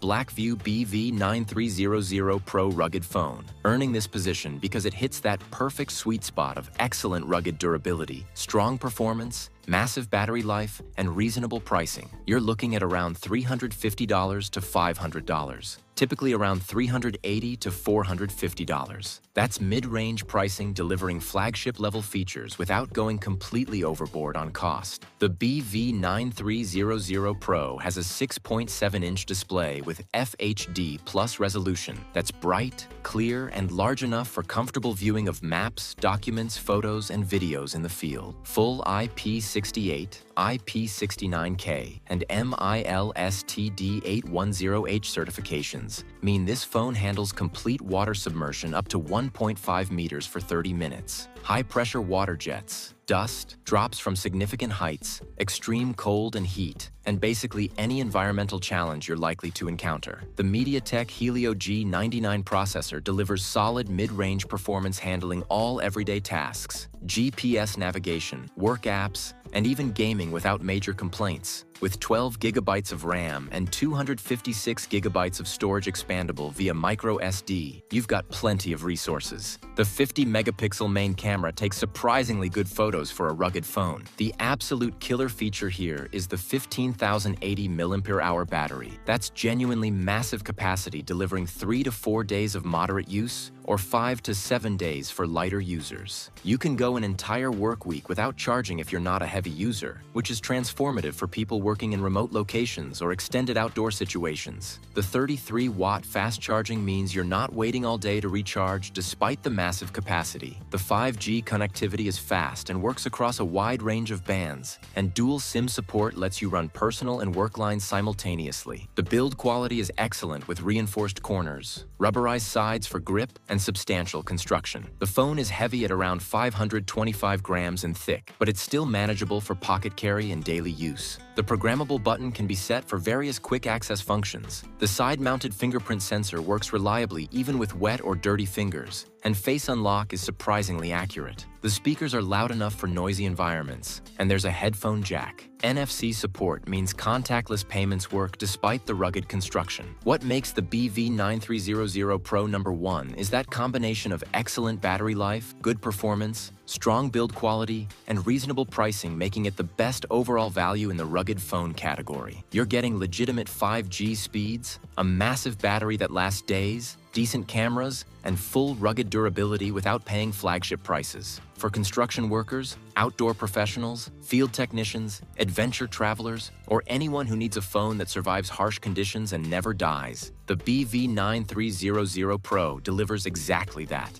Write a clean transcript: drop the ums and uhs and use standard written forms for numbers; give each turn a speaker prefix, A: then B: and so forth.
A: Blackview BV9300 Pro rugged phone, earning this position because it hits that perfect sweet spot of excellent rugged durability, strong performance, massive battery life, and reasonable pricing. You're looking at around $350 to $500, typically around $380 to $450. That's mid-range pricing delivering flagship-level features without going completely overboard on cost. The BV9300 Pro has a 6.7-inch display with FHD Plus resolution that's bright, clear, and large enough for comfortable viewing of maps, documents, photos, and videos in the field. Full IP68, IP69K, and MILSTD810H certifications mean this phone handles complete water submersion up to 1.5 meters for 30 minutes. High-pressure water jets, dust, drops from significant heights, extreme cold and heat, and basically any environmental challenge you're likely to encounter. The MediaTek Helio G99 processor delivers solid mid-range performance handling all everyday tasks, GPS navigation, work apps, and even gaming without major complaints. With 12 gigabytes of RAM and 256 gigabytes of storage expandable via micro SD, you've got plenty of resources. The 50-megapixel main camera takes surprisingly good photos for a rugged phone. The absolute killer feature here is the 15,080 mAh battery. That's genuinely massive capacity, delivering 3 to 4 days of moderate use or 5 to 7 days for lighter users. You can go an entire work week without charging if you're not a heavy user, which is transformative for people working in remote locations or extended outdoor situations. The 33-watt fast charging means you're not waiting all day to recharge despite the massive capacity. The 5G connectivity is fast and works across a wide range of bands, and dual SIM support lets you run personal and work lines simultaneously. The build quality is excellent with reinforced corners, rubberized sides for grip, and substantial construction. The phone is heavy at around 525 grams and thick, but it's still manageable for pocket carry and daily use. The programmable button can be set for various quick access functions. The side-mounted fingerprint sensor works reliably even with wet or dirty fingers, and face unlock is surprisingly accurate. The speakers are loud enough for noisy environments, and there's a headphone jack. NFC support means contactless payments work despite the rugged construction. What makes the BV9300 Pro #1 is that combination of excellent battery life, good performance, strong build quality, and reasonable pricing, making it the best overall value in the rugged phone category. You're getting legitimate 5G speeds, a massive battery that lasts days, decent cameras, and full rugged durability without paying flagship prices. For construction workers, outdoor professionals, field technicians, adventure travelers, or anyone who needs a phone that survives harsh conditions and never dies, the BV9300 Pro delivers exactly that.